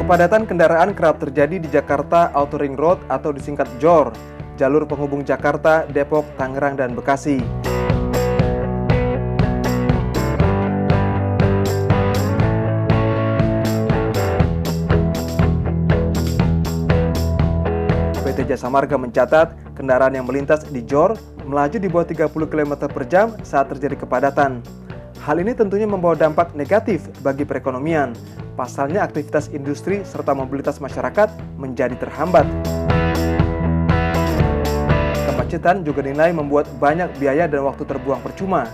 Kepadatan kendaraan kerap terjadi di Jakarta Outer Ring Road atau disingkat JOR, jalur penghubung Jakarta, Depok, Tangerang, dan Bekasi. PT Jasa Marga mencatat kendaraan yang melintas di JOR melaju di bawah 30 km per jam saat terjadi kepadatan. Hal ini tentunya membawa dampak negatif bagi perekonomian. Pasalnya aktivitas industri serta mobilitas masyarakat menjadi terhambat. Kemacetan juga dinilai membuat banyak biaya dan waktu terbuang percuma.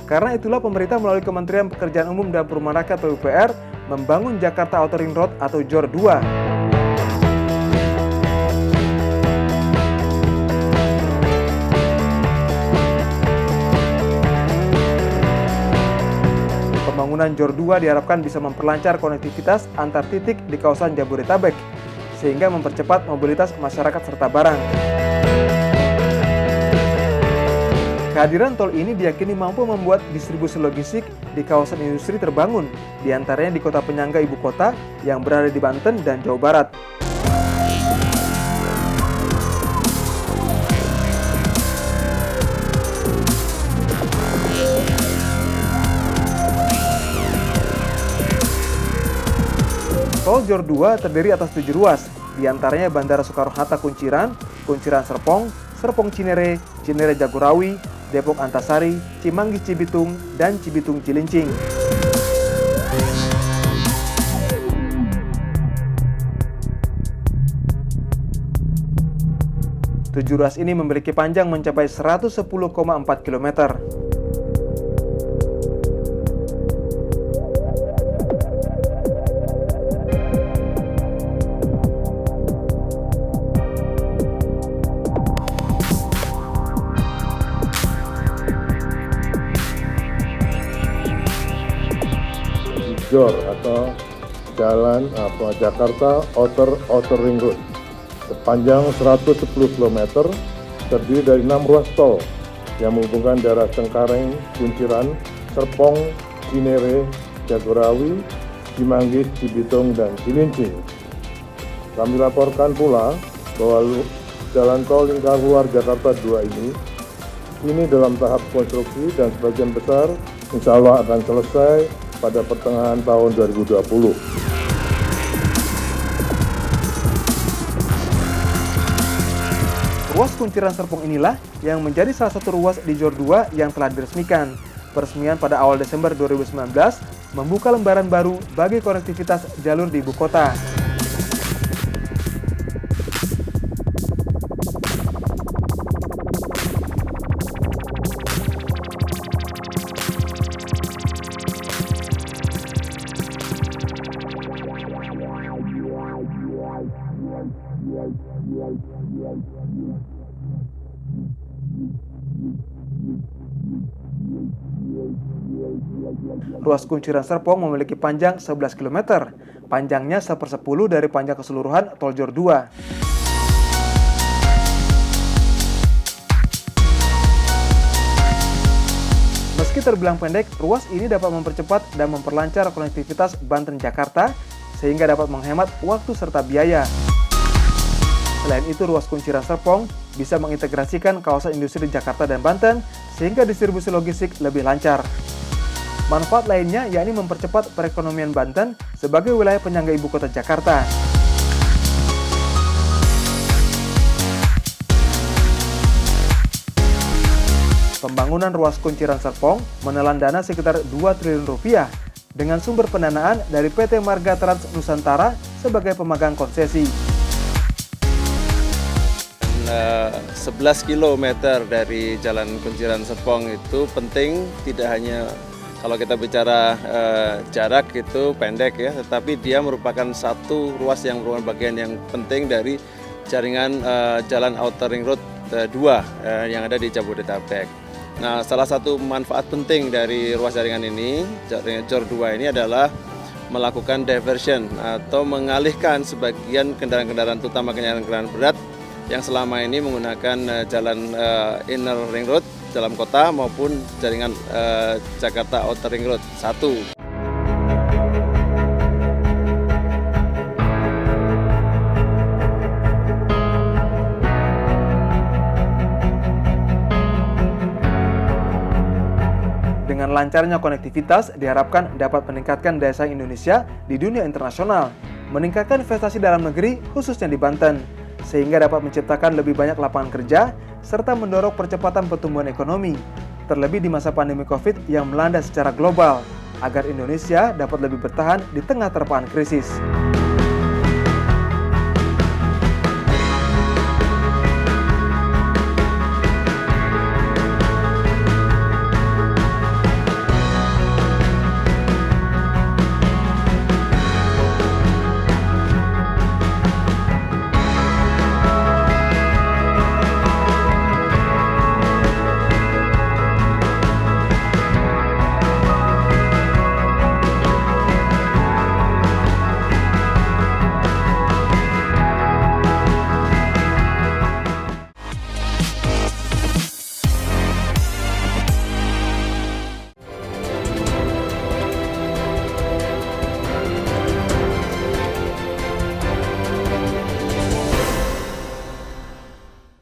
Karena itulah pemerintah melalui Kementerian Pekerjaan Umum dan Perumahan Rakyat (PUPR) membangun Jakarta Outer Ring Road atau JOR 2. Pembangunan JOR 2 diharapkan bisa memperlancar konektivitas antar titik di kawasan Jabodetabek, sehingga mempercepat mobilitas masyarakat serta barang. Kehadiran tol ini diyakini mampu membuat distribusi logistik di kawasan industri terbangun, diantaranya di kota penyangga ibu kota yang berada di Banten dan Jawa Barat. Tol JOR 2 terdiri atas 7 ruas, diantaranya Bandara Soekarno-Hatta Kunciran, Kunciran Serpong, Serpong Cinere, Cinere Jagorawi, Depok Antasari, Cimanggis Cibitung, dan Cibitung Cilincing. Tujuh ruas ini memiliki panjang mencapai 110,4 km. JOR atau Jalan Jakarta Outer Ring Road sepanjang 110 km terdiri dari 6 ruas tol yang menghubungkan daerah Cengkareng, Kunciran, Serpong, Cinere, Jagorawi, Cimanggis, Cibitung, dan Cilincing. Kami laporkan pula bahwa jalan tol lingkar luar Jakarta 2 ini dalam tahap konstruksi dan sebagian besar insya Allah akan selesai pada pertengahan tahun 2020. Ruas Kunciran Serpong inilah yang menjadi salah satu ruas di JOR 2 yang telah diresmikan. Peresmian pada awal Desember 2019 membuka lembaran baru bagi konektivitas jalur di ibu kota. Ruas Kunciran Serpong memiliki panjang 11 km, panjangnya 1/10 dari panjang keseluruhan tol JOR 2. Meski terbilang pendek, ruas ini dapat mempercepat dan memperlancar konektivitas Banten-Jakarta sehingga dapat menghemat waktu serta biaya. Selain itu, ruas Kunciran Serpong bisa mengintegrasikan kawasan industri di Jakarta dan Banten sehingga distribusi logistik lebih lancar. Manfaat lainnya yakni mempercepat perekonomian Banten sebagai wilayah penyangga ibu kota Jakarta. Pembangunan ruas Kunciran Serpong menelan dana sekitar 2 triliun rupiah dengan sumber pendanaan dari PT Marga Trans Nusantara sebagai pemegang konsesi. 11 km dari Jalan Kunciran Serpong itu penting, tidak hanya kalau kita bicara jarak itu pendek ya, tetapi dia merupakan satu ruas yang merupakan bagian yang penting dari jaringan Jalan Outer Ring Road 2 yang ada di Jabodetabek. Nah, salah satu manfaat penting dari ruas jaringan ini, jaringan JOR 2 ini adalah melakukan diversion atau mengalihkan sebagian kendaraan-kendaraan, terutama kendaraan-kendaraan berat yang selama ini menggunakan jalan Inner Ring Road dalam kota maupun jaringan Jakarta Outer Ring Road 1. Dengan lancarnya konektivitas diharapkan dapat meningkatkan daya saing Indonesia di dunia internasional, meningkatkan investasi dalam negeri khususnya di Banten, sehingga dapat menciptakan lebih banyak lapangan kerja serta mendorong percepatan pertumbuhan ekonomi, terlebih di masa pandemi COVID yang melanda secara global, agar Indonesia dapat lebih bertahan di tengah terpaan krisis.